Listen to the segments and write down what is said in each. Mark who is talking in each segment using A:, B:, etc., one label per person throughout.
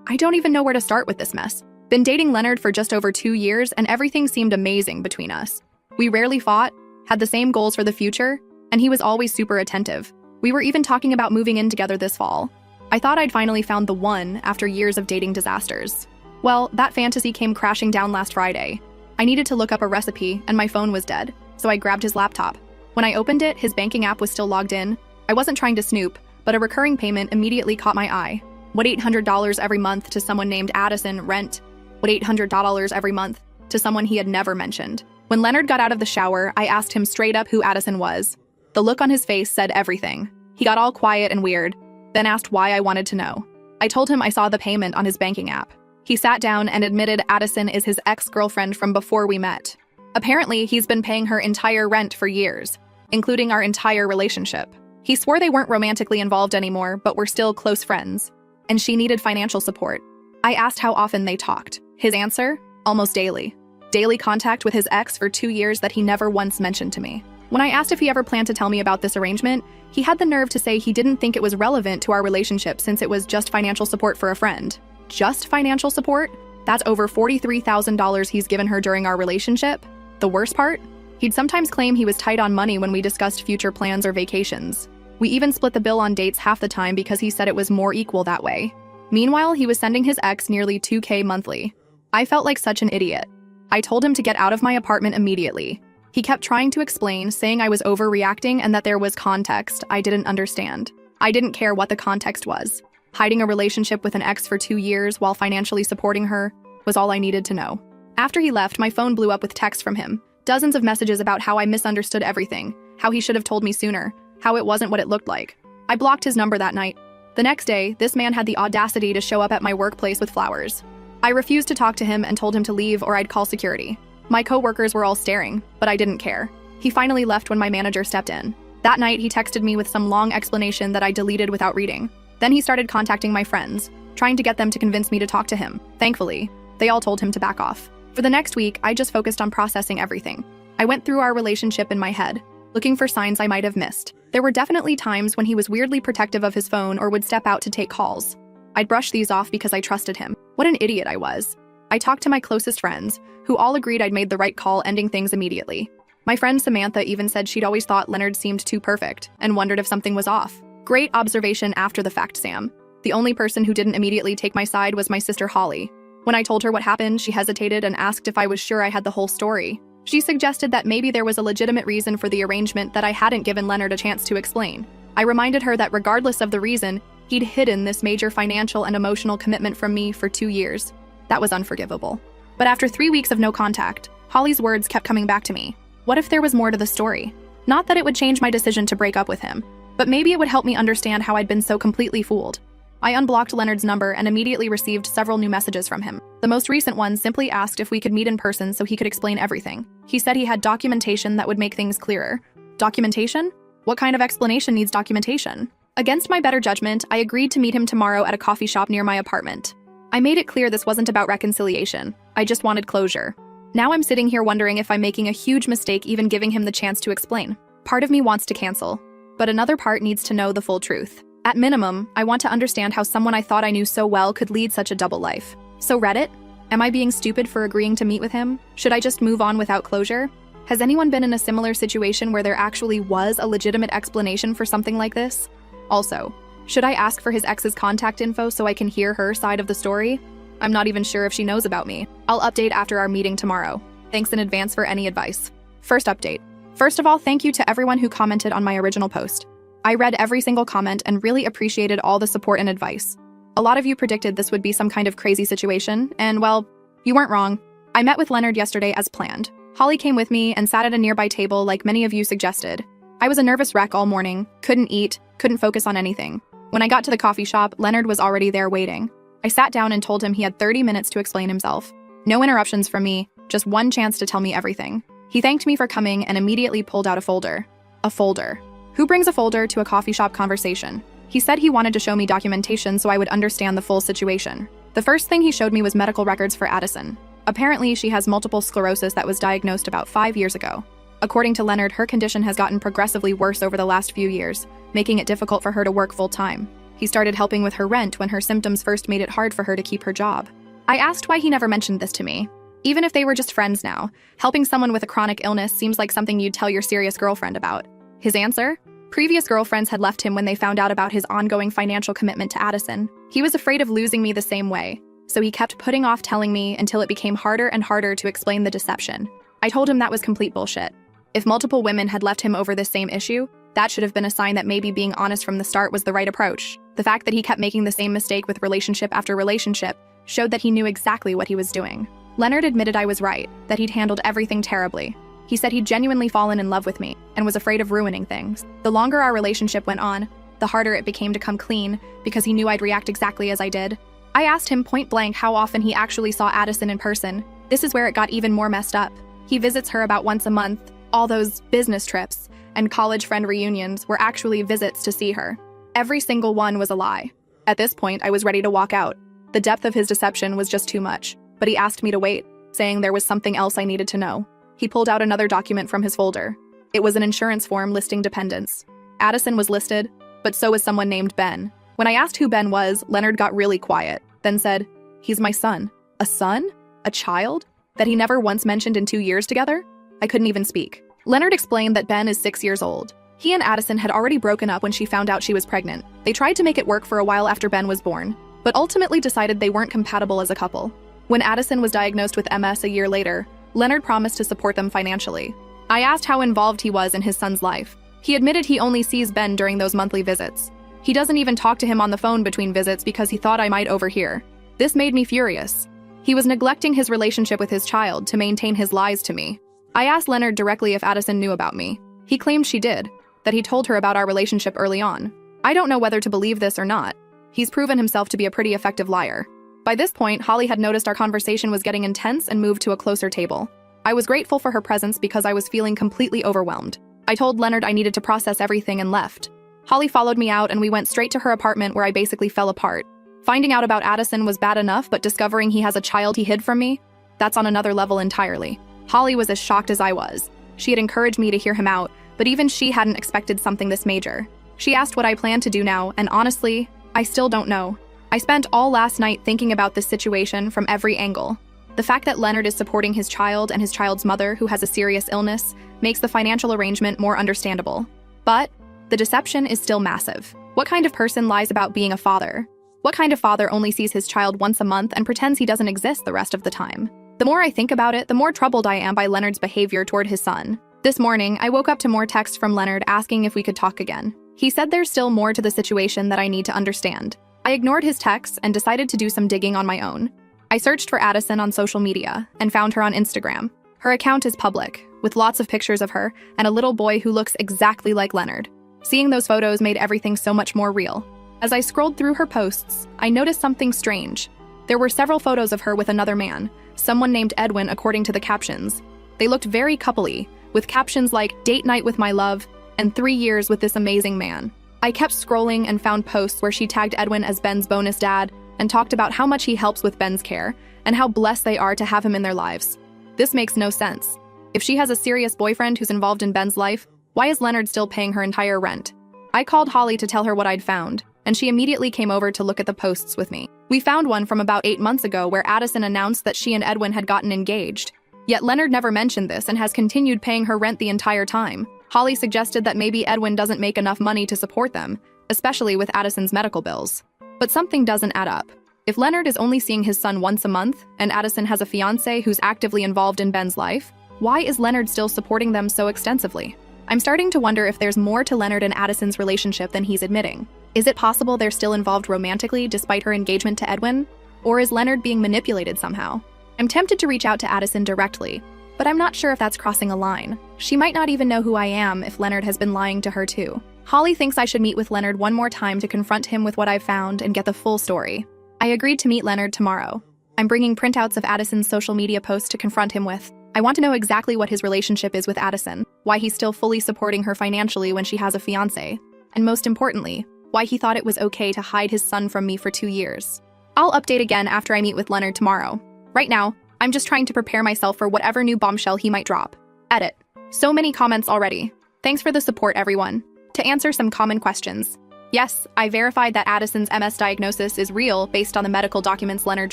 A: I don't even know where to start with this mess. Been dating Leonard for just over 2 years, and everything seemed amazing between us. We rarely fought, had the same goals for the future, and he was always super attentive. We were even talking about moving in together this fall. I thought I'd finally found the one after years of dating disasters. Well, that fantasy came crashing down last Friday. I needed to look up a recipe, and my phone was dead, so I grabbed his laptop. When I opened it, his banking app was still logged in. I wasn't trying to snoop, but a recurring payment immediately caught my eye. What $800 every month to someone named Addison rent? What $800 every month to someone he had never mentioned? When Leonard got out of the shower, I asked him straight up who Addison was. The look on his face said everything. He got all quiet and weird, then asked why I wanted to know. I told him I saw the payment on his banking app. He sat down and admitted Addison is his ex-girlfriend from before we met. Apparently, he's been paying her entire rent for years, including our entire relationship. He swore they weren't romantically involved anymore, but were still close friends, and she needed financial support. I asked how often they talked. His answer? Almost daily. Daily contact with his ex for 2 years that he never once mentioned to me. When I asked if he ever planned to tell me about this arrangement, he had the nerve to say he didn't think it was relevant to our relationship since it was just financial support for a friend. Just financial support? That's over $43,000 he's given her during our relationship. The worst part? He'd sometimes claim he was tight on money when we discussed future plans or vacations. We even split the bill on dates half the time because he said it was more equal that way. Meanwhile, he was sending his ex nearly $2,000 monthly. I felt like such an idiot. I told him to get out of my apartment immediately. He kept trying to explain, saying I was overreacting and that there was context I didn't understand. I didn't care what the context was. Hiding a relationship with an ex for 2 years while financially supporting her was all I needed to know. After he left, my phone blew up with texts from him. Dozens of messages about how I misunderstood everything, how he should have told me sooner, how it wasn't what it looked like. I blocked his number that night. The next day, this man had the audacity to show up at my workplace with flowers. I refused to talk to him and told him to leave or I'd call security. My coworkers were all staring, but I didn't care. He finally left when my manager stepped in. That night, he texted me with some long explanation that I deleted without reading. Then he started contacting my friends, trying to get them to convince me to talk to him. Thankfully, they all told him to back off. For the next week, I just focused on processing everything. I went through our relationship in my head, looking for signs I might have missed. There were definitely times when he was weirdly protective of his phone or would step out to take calls. I'd brush these off because I trusted him. What an idiot I was. I talked to my closest friends, who all agreed I'd made the right call, ending things immediately. My friend Samantha even said she'd always thought Leonard seemed too perfect and wondered if something was off. Great observation after the fact, Sam. The only person who didn't immediately take my side was my sister Holly. When I told her what happened, she hesitated and asked if I was sure I had the whole story. She suggested that maybe there was a legitimate reason for the arrangement that I hadn't given Leonard a chance to explain. I reminded her that regardless of the reason, he'd hidden this major financial and emotional commitment from me for 2 years. That was unforgivable. But after 3 weeks of no contact, Holly's words kept coming back to me. What if there was more to the story? Not that it would change my decision to break up with him, but maybe it would help me understand how I'd been so completely fooled. I unblocked Leonard's number and immediately received several new messages from him. The most recent one simply asked if we could meet in person so he could explain everything. He said he had documentation that would make things clearer. Documentation? What kind of explanation needs documentation? Against my better judgment, I agreed to meet him tomorrow at a coffee shop near my apartment. I made it clear this wasn't about reconciliation. I just wanted closure. Now I'm sitting here wondering if I'm making a huge mistake even giving him the chance to explain. Part of me wants to cancel, but another part needs to know the full truth. At minimum, I want to understand how someone I thought I knew so well could lead such a double life. So Reddit? Am I being stupid for agreeing to meet with him? Should I just move on without closure? Has anyone been in a similar situation where there actually was a legitimate explanation for something like this? Also, should I ask for his ex's contact info so I can hear her side of the story? I'm not even sure if she knows about me. I'll update after our meeting tomorrow. Thanks in advance for any advice. First update. First of all, thank you to everyone who commented on my original post. I read every single comment and really appreciated all the support and advice. A lot of you predicted this would be some kind of crazy situation, and well, you weren't wrong. I met with Leonard yesterday as planned. Holly came with me and sat at a nearby table like many of you suggested. I was a nervous wreck all morning, couldn't eat, couldn't focus on anything. When I got to the coffee shop, Leonard was already there waiting. I sat down and told him he had 30 minutes to explain himself. No interruptions from me, just one chance to tell me everything. He thanked me for coming and immediately pulled out a folder. A folder. Who brings a folder to a coffee shop conversation? He said he wanted to show me documentation so I would understand the full situation. The first thing he showed me was medical records for Addison. Apparently, she has multiple sclerosis that was diagnosed about 5 years ago. According to Leonard, her condition has gotten progressively worse over the last few years, making it difficult for her to work full-time. He started helping with her rent when her symptoms first made it hard for her to keep her job. I asked why he never mentioned this to me. Even if they were just friends now, helping someone with a chronic illness seems like something you'd tell your serious girlfriend about. His answer? Previous girlfriends had left him when they found out about his ongoing financial commitment to Addison. He was afraid of losing me the same way, so he kept putting off telling me until it became harder and harder to explain the deception. I told him that was complete bullshit. If multiple women had left him over this same issue, that should have been a sign that maybe being honest from the start was the right approach. The fact that he kept making the same mistake with relationship after relationship showed that he knew exactly what he was doing. Leonard admitted I was right, that he'd handled everything terribly. He said he'd genuinely fallen in love with me and was afraid of ruining things. The longer our relationship went on, the harder it became to come clean because he knew I'd react exactly as I did. I asked him point blank how often he actually saw Addison in person. This is where it got even more messed up. He visits her about once a month. All those business trips and college friend reunions were actually visits to see her. Every single one was a lie. At this point, I was ready to walk out. The depth of his deception was just too much. But he asked me to wait, saying there was something else I needed to know. He pulled out another document from his folder. It was an insurance form listing dependents. Addison was listed, but so was someone named Ben. When I asked who Ben was, Leonard got really quiet, then said, "He's my son." A son? A child? That he never once mentioned in 2 years together? I couldn't even speak. Leonard explained that Ben is 6 years old. He and Addison had already broken up when she found out she was pregnant. They tried to make it work for a while after Ben was born, but ultimately decided they weren't compatible as a couple. When Addison was diagnosed with MS a year later, Leonard promised to support them financially. I asked how involved he was in his son's life. He admitted he only sees Ben during those monthly visits. He doesn't even talk to him on the phone between visits because he thought I might overhear. This made me furious. He was neglecting his relationship with his child to maintain his lies to me. I asked Leonard directly if Addison knew about me. He claimed she did, that he told her about our relationship early on. I don't know whether to believe this or not. He's proven himself to be a pretty effective liar. By this point, Holly had noticed our conversation was getting intense and moved to a closer table. I was grateful for her presence because I was feeling completely overwhelmed. I told Leonard I needed to process everything and left. Holly followed me out and we went straight to her apartment where I basically fell apart. Finding out about Addison was bad enough, but discovering he has a child he hid from me? That's on another level entirely. Holly was as shocked as I was. She had encouraged me to hear him out, but even she hadn't expected something this major. She asked what I planned to do now, and honestly, I still don't know. I spent all last night thinking about this situation from every angle. The fact that Leonard is supporting his child and his child's mother, who has a serious illness, makes the financial arrangement more understandable. But the deception is still massive. What kind of person lies about being a father? What kind of father only sees his child once a month and pretends he doesn't exist the rest of the time? The more I think about it, the more troubled I am by Leonard's behavior toward his son. This morning, I woke up to more texts from Leonard asking if we could talk again. He said there's still more to the situation that I need to understand. I ignored his texts and decided to do some digging on my own. I searched for Addison on social media and found her on Instagram. Her account is public, with lots of pictures of her and a little boy who looks exactly like Leonard. Seeing those photos made everything so much more real. As I scrolled through her posts, I noticed something strange. There were several photos of her with another man, someone named Edwin according to the captions. They looked very coupley, with captions like "Date night with my love" and "3 years with this amazing man." I kept scrolling and found posts where she tagged Edwin as Ben's bonus dad and talked about how much he helps with Ben's care and how blessed they are to have him in their lives. This makes no sense. If she has a serious boyfriend who's involved in Ben's life, why is Leonard still paying her entire rent? I called Holly to tell her what I'd found, and she immediately came over to look at the posts with me. We found one from about 8 months ago where Addison announced that she and Edwin had gotten engaged. Yet Leonard never mentioned this and has continued paying her rent the entire time. Holly suggested that maybe Edwin doesn't make enough money to support them, especially with Addison's medical bills. But something doesn't add up. If Leonard is only seeing his son once a month, and Addison has a fiancé who's actively involved in Ben's life, why is Leonard still supporting them so extensively? I'm starting to wonder if there's more to Leonard and Addison's relationship than he's admitting. Is it possible they're still involved romantically despite her engagement to Edwin? Or is Leonard being manipulated somehow? I'm tempted to reach out to Addison directly, but I'm not sure if that's crossing a line. She might not even know who I am if Leonard has been lying to her too. Holly thinks I should meet with Leonard one more time to confront him with what I've found and get the full story. I agreed to meet Leonard tomorrow. I'm bringing printouts of Addison's social media posts to confront him with. I want to know exactly what his relationship is with Addison, why he's still fully supporting her financially when she has a fiancé, and most importantly, why he thought it was okay to hide his son from me for 2 years. I'll update again after I meet with Leonard tomorrow. Right now, I'm just trying to prepare myself for whatever new bombshell he might drop. Edit. So many comments already. Thanks for the support, everyone. To answer some common questions. Yes, I verified that Addison's MS diagnosis is real based on the medical documents Leonard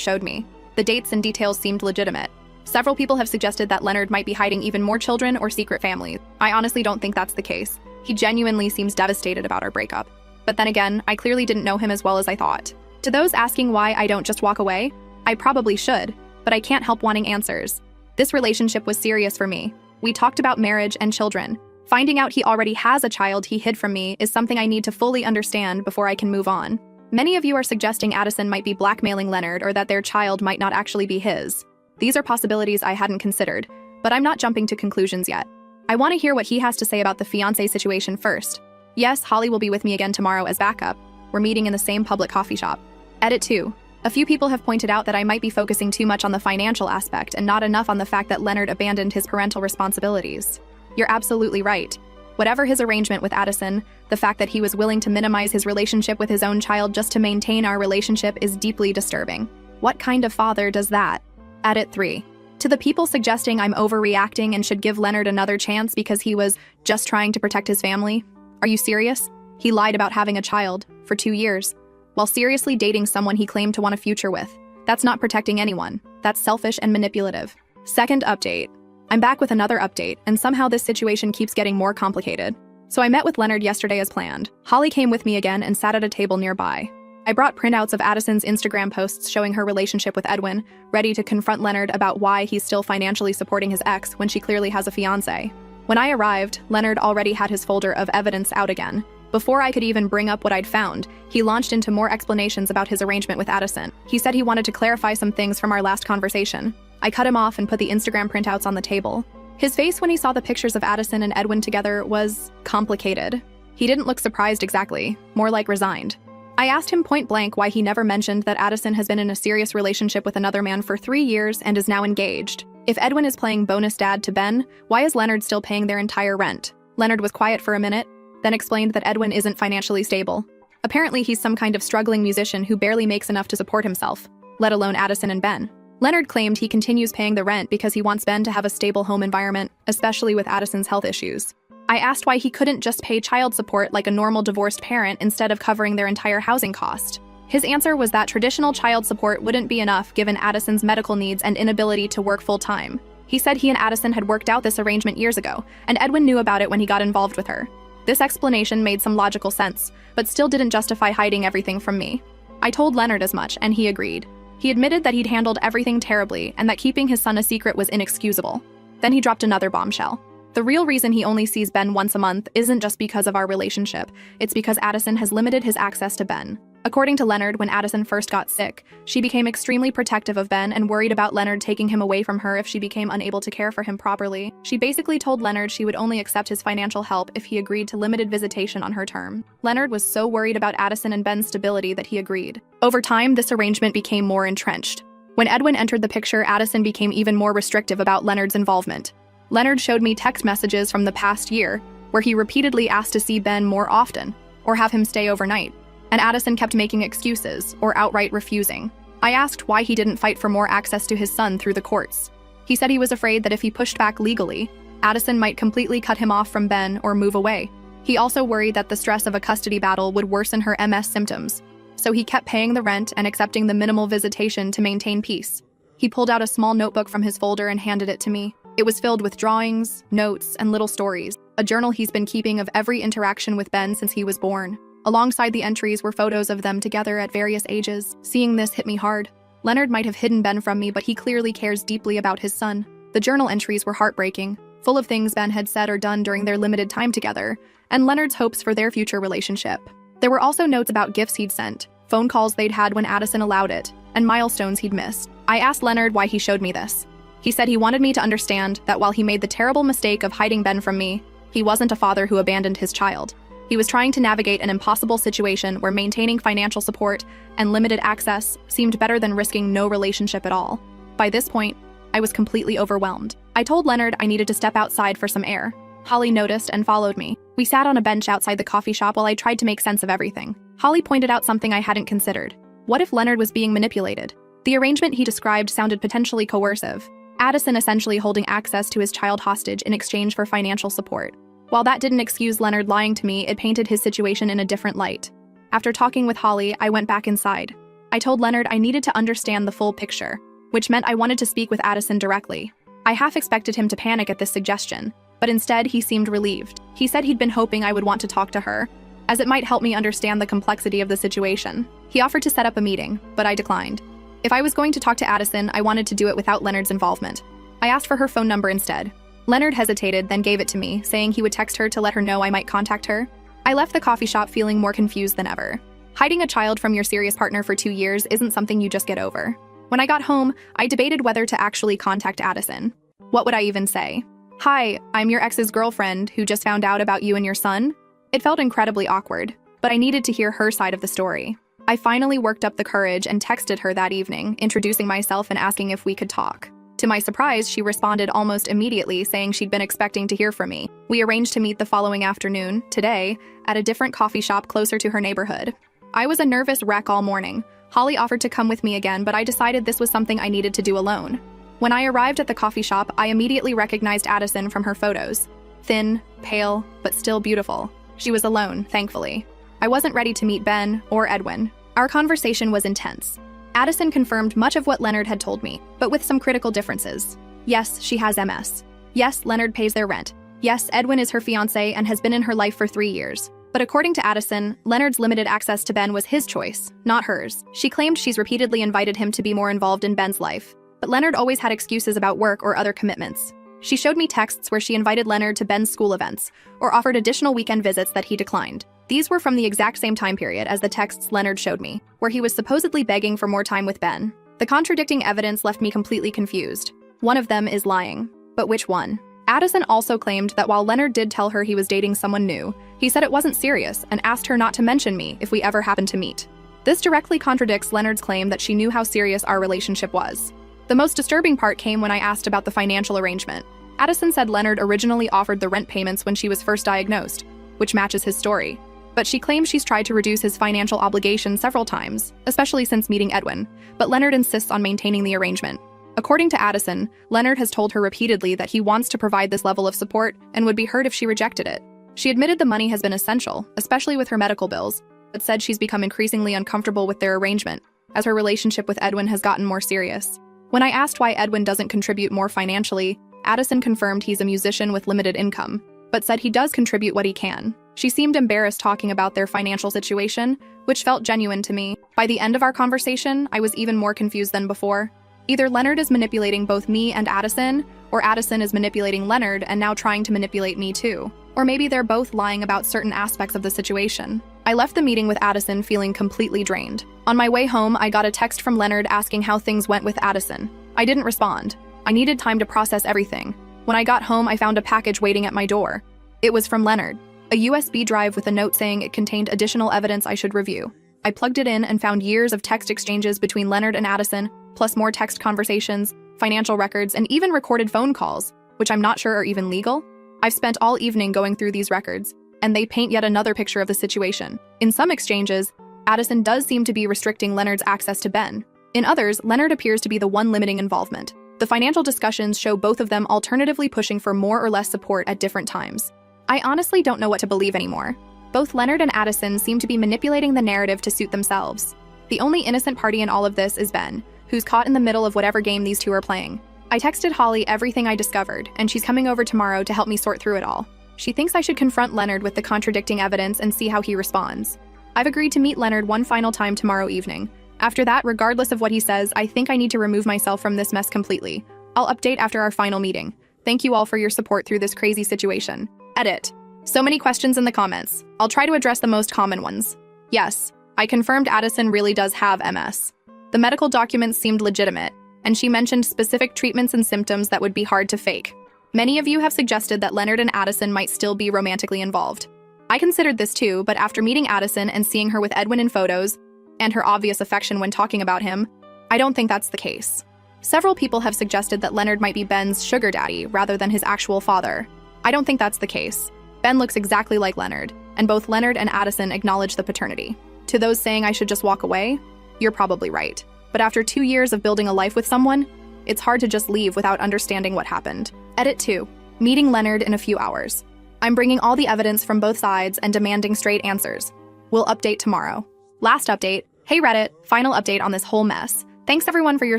A: showed me. The dates and details seemed legitimate. Several people have suggested that Leonard might be hiding even more children or secret families. I honestly don't think that's the case. He genuinely seems devastated about our breakup. But then again, I clearly didn't know him as well as I thought. To those asking why I don't just walk away, I probably should, but I can't help wanting answers. This relationship was serious for me. We talked about marriage and children. Finding out he already has a child he hid from me is something I need to fully understand before I can move on. Many of you are suggesting Addison might be blackmailing Leonard or that their child might not actually be his. These are possibilities I hadn't considered, but I'm not jumping to conclusions yet. I want to hear what he has to say about the fiancé situation first. Yes, Holly will be with me again tomorrow as backup. We're meeting in the same public coffee shop. Edit 2. A few people have pointed out that I might be focusing too much on the financial aspect and not enough on the fact that Leonard abandoned his parental responsibilities. You're absolutely right. Whatever his arrangement with Addison, the fact that he was willing to minimize his relationship with his own child just to maintain our relationship is deeply disturbing. What kind of father does that? Edit 3. To the people suggesting I'm overreacting and should give Leonard another chance because he was just trying to protect his family, are you serious? He lied about having a child for 2 years, while seriously dating someone he claimed to want a future with. That's not protecting anyone. That's selfish and manipulative. Second update. I'm back with another update, and somehow this situation keeps getting more complicated. So I met with Leonard yesterday as planned. Holly came with me again and sat at a table nearby. I brought printouts of Addison's Instagram posts showing her relationship with Edwin, ready to confront Leonard about why he's still financially supporting his ex when she clearly has a fiancé. When I arrived, Leonard already had his folder of evidence out again. Before I could even bring up what I'd found, he launched into more explanations about his arrangement with Addison. He said he wanted to clarify some things from our last conversation. I cut him off and put the Instagram printouts on the table. His face when he saw the pictures of Addison and Edwin together was complicated. He didn't look surprised exactly, more like resigned. I asked him point blank why he never mentioned that Addison has been in a serious relationship with another man for 3 years and is now engaged. If Edwin is playing bonus dad to Ben, why is Leonard still paying their entire rent? Leonard was quiet for a minute, then explained that Edwin isn't financially stable. Apparently he's some kind of struggling musician who barely makes enough to support himself, let alone Addison and Ben. Leonard claimed he continues paying the rent because he wants Ben to have a stable home environment, especially with Addison's health issues. I asked why he couldn't just pay child support like a normal divorced parent instead of covering their entire housing cost. His answer was that traditional child support wouldn't be enough given Addison's medical needs and inability to work full-time. He said he and Addison had worked out this arrangement years ago, and Edwin knew about it when he got involved with her. This explanation made some logical sense, but still didn't justify hiding everything from me. I told Leonard as much, and he agreed. He admitted that he'd handled everything terribly and that keeping his son a secret was inexcusable. Then he dropped another bombshell. The real reason he only sees Ben once a month isn't just because of our relationship, it's because Addison has limited his access to Ben. According to Leonard, when Addison first got sick, she became extremely protective of Ben and worried about Leonard taking him away from her if she became unable to care for him properly. She basically told Leonard she would only accept his financial help if he agreed to limited visitation on her term. Leonard was so worried about Addison and Ben's stability that he agreed. Over time, this arrangement became more entrenched. When Edwin entered the picture, Addison became even more restrictive about Leonard's involvement. Leonard showed me text messages from the past year where he repeatedly asked to see Ben more often or have him stay overnight. And Addison kept making excuses or outright refusing. I asked why he didn't fight for more access to his son through the courts. He said he was afraid that if he pushed back legally, Addison might completely cut him off from Ben or move away. He also worried that the stress of a custody battle would worsen her MS symptoms, so he kept paying the rent and accepting the minimal visitation to maintain peace. He pulled out a small notebook from his folder and handed it to me. It was filled with drawings, notes, and little stories, a journal he's been keeping of every interaction with Ben since he was born. Alongside the entries were photos of them together at various ages. Seeing this hit me hard. Leonard might have hidden Ben from me, but he clearly cares deeply about his son. The journal entries were heartbreaking, full of things Ben had said or done during their limited time together, and Leonard's hopes for their future relationship. There were also notes about gifts he'd sent, phone calls they'd had when Addison allowed it, and milestones he'd missed. I asked Leonard why he showed me this. He said he wanted me to understand that while he made the terrible mistake of hiding Ben from me, he wasn't a father who abandoned his child. He was trying to navigate an impossible situation where maintaining financial support and limited access seemed better than risking no relationship at all. By this point, I was completely overwhelmed. I told Leonard I needed to step outside for some air. Holly noticed and followed me. We sat on a bench outside the coffee shop while I tried to make sense of everything. Holly pointed out something I hadn't considered. What if Leonard was being manipulated? The arrangement he described sounded potentially coercive. Addison essentially holding access to his child hostage in exchange for financial support. While that didn't excuse Leonard lying to me, it painted his situation in a different light. After talking with Holly, I went back inside. I told Leonard I needed to understand the full picture, which meant I wanted to speak with Addison directly. I half expected him to panic at this suggestion, but instead he seemed relieved. He said he'd been hoping I would want to talk to her, as it might help me understand the complexity of the situation. He offered to set up a meeting, but I declined. If I was going to talk to Addison, I wanted to do it without Leonard's involvement. I asked for her phone number instead. Leonard hesitated, then gave it to me, saying he would text her to let her know I might contact her. I left the coffee shop feeling more confused than ever. Hiding a child from your serious partner for 2 years isn't something you just get over. When I got home, I debated whether to actually contact Addison. What would I even say? "Hi, I'm your ex's girlfriend who just found out about you and your son." It felt incredibly awkward, but I needed to hear her side of the story. I finally worked up the courage and texted her that evening, introducing myself and asking if we could talk. To my surprise, she responded almost immediately, saying she'd been expecting to hear from me. We arranged to meet the following afternoon, today, at a different coffee shop closer to her neighborhood. I was a nervous wreck all morning. Holly offered to come with me again, but I decided this was something I needed to do alone. When I arrived at the coffee shop, I immediately recognized Addison from her photos. Thin, pale, but still beautiful. She was alone, thankfully. I wasn't ready to meet Ben or Edwin. Our conversation was intense. Addison confirmed much of what Leonard had told me, but with some critical differences. Yes, she has MS. Yes, Leonard pays their rent. Yes, Edwin is her fiancé and has been in her life for 3 years. But according to Addison, Leonard's limited access to Ben was his choice, not hers. She claimed she's repeatedly invited him to be more involved in Ben's life, but Leonard always had excuses about work or other commitments. She showed me texts where she invited Leonard to Ben's school events, or offered additional weekend visits that he declined. These were from the exact same time period as the texts Leonard showed me, where he was supposedly begging for more time with Ben. The contradicting evidence left me completely confused. One of them is lying. But which one? Addison also claimed that while Leonard did tell her he was dating someone new, he said it wasn't serious and asked her not to mention me if we ever happened to meet. This directly contradicts Leonard's claim that she knew how serious our relationship was. The most disturbing part came when I asked about the financial arrangement. Addison said Leonard originally offered the rent payments when she was first diagnosed, which matches his story. But she claims she's tried to reduce his financial obligations several times, especially since meeting Edwin, but Leonard insists on maintaining the arrangement. According to Addison, Leonard has told her repeatedly that he wants to provide this level of support and would be hurt if she rejected it. She admitted the money has been essential, especially with her medical bills, but said she's become increasingly uncomfortable with their arrangement, as her relationship with Edwin has gotten more serious. When I asked why Edwin doesn't contribute more financially, Addison confirmed he's a musician with limited income, but said he does contribute what he can. She seemed embarrassed talking about their financial situation, which felt genuine to me. By the end of our conversation, I was even more confused than before. Either Leonard is manipulating both me and Addison, or Addison is manipulating Leonard and now trying to manipulate me too. Or maybe they're both lying about certain aspects of the situation. I left the meeting with Addison feeling completely drained. On my way home, I got a text from Leonard asking how things went with Addison. I didn't respond. I needed time to process everything. When I got home, I found a package waiting at my door. It was from Leonard. A USB drive with a note saying it contained additional evidence I should review. I plugged it in and found years of text exchanges between Leonard and Addison, plus more text conversations, financial records, and even recorded phone calls, which I'm not sure are even legal. I've spent all evening going through these records, and they paint yet another picture of the situation. In some exchanges, Addison does seem to be restricting Leonard's access to Ben. In others, Leonard appears to be the one limiting involvement. The financial discussions show both of them alternatively pushing for more or less support at different times. I honestly don't know what to believe anymore. Both Leonard and Addison seem to be manipulating the narrative to suit themselves. The only innocent party in all of this is Ben, who's caught in the middle of whatever game these two are playing. I texted Holly everything I discovered, and she's coming over tomorrow to help me sort through it all. She thinks I should confront Leonard with the contradicting evidence and see how he responds. I've agreed to meet Leonard one final time tomorrow evening. After that, regardless of what he says, I think I need to remove myself from this mess completely. I'll update after our final meeting. Thank you all for your support through this crazy situation. Edit. So many questions in the comments. I'll try to address the most common ones. Yes, I confirmed Addison really does have MS. The medical documents seemed legitimate, and she mentioned specific treatments and symptoms that would be hard to fake. Many of you have suggested that Leonard and Addison might still be romantically involved. I considered this too, but after meeting Addison and seeing her with Edwin in photos, and her obvious affection when talking about him, I don't think that's the case. Several people have suggested that Leonard might be Ben's sugar daddy rather than his actual father. I don't think that's the case. Ben looks exactly like Leonard, and both Leonard and Addison acknowledge the paternity. To those saying I should just walk away, you're probably right. But after 2 years of building a life with someone, it's hard to just leave without understanding what happened. Edit 2. Meeting Leonard in a few hours. I'm bringing all the evidence from both sides and demanding straight answers. We'll update tomorrow. Last update. Hey Reddit, final update on this whole mess. Thanks everyone for your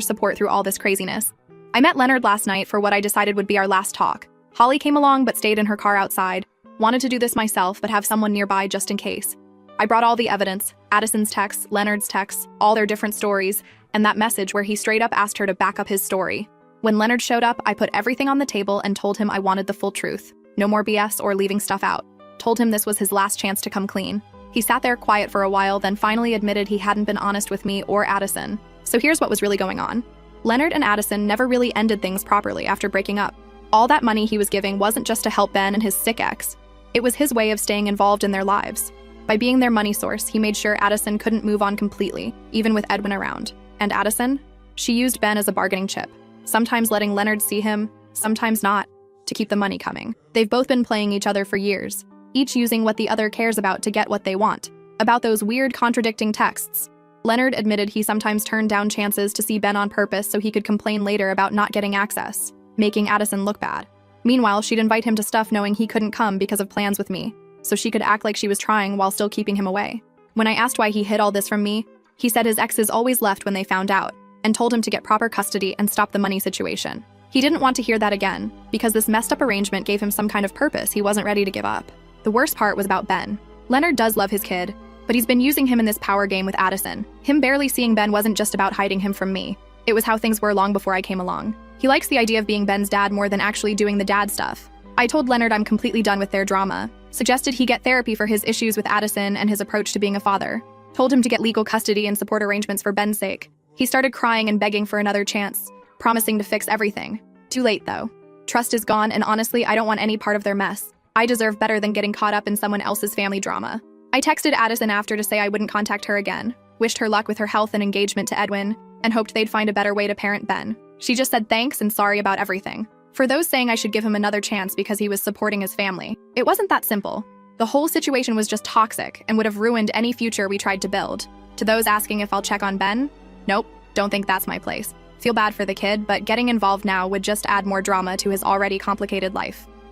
A: support through all this craziness. I met Leonard last night for what I decided would be our last talk. Holly came along but stayed in her car outside. Wanted to do this myself but have someone nearby just in case. I brought all the evidence, Addison's texts, Leonard's texts, all their different stories, and that message where he straight up asked her to back up his story. When Leonard showed up, I put everything on the table and told him I wanted the full truth. No more BS or leaving stuff out. Told him this was his last chance to come clean. He sat there quiet for a while, then finally admitted he hadn't been honest with me or Addison. So here's what was really going on. Leonard and Addison never really ended things properly after breaking up. All that money he was giving wasn't just to help Ben and his sick ex. It was his way of staying involved in their lives. By being their money source, he made sure Addison couldn't move on completely, even with Edwin around. And Addison? She used Ben as a bargaining chip, sometimes letting Leonard see him, sometimes not, to keep the money coming. They've both been playing each other for years, each using what the other cares about to get what they want. About those weird contradicting texts. Leonard admitted he sometimes turned down chances to see Ben on purpose so he could complain later about not getting access, making Addison look bad. Meanwhile, she'd invite him to stuff knowing he couldn't come because of plans with me, so she could act like she was trying while still keeping him away. When I asked why he hid all this from me, he said his exes always left when they found out, and told him to get proper custody and stop the money situation. He didn't want to hear that again, because this messed up arrangement gave him some kind of purpose he wasn't ready to give up. The worst part was about Ben. Leonard does love his kid, but he's been using him in this power game with Addison. Him barely seeing Ben wasn't just about hiding him from me. It was how things were long before I came along. He likes the idea of being Ben's dad more than actually doing the dad stuff. I told Leonard I'm completely done with their drama, suggested he get therapy for his issues with Addison and his approach to being a father, told him to get legal custody and support arrangements for Ben's sake. He started crying and begging for another chance, promising to fix everything. Too late though. Trust is gone, and honestly, I don't want any part of their mess. I deserve better than getting caught up in someone else's family drama. I texted Addison after to say I wouldn't contact her again, wished her luck with her health and engagement to Edwin, and hoped they'd find a better way to parent Ben. She just said thanks and sorry about everything. For those saying I should give him another chance because he was supporting his family, it wasn't that simple. The whole situation was just toxic and would have ruined any future we tried to build. To those asking if I'll check on Ben, nope, don't think that's my place. Feel bad for the kid, but getting involved now would just add more drama to his already complicated life.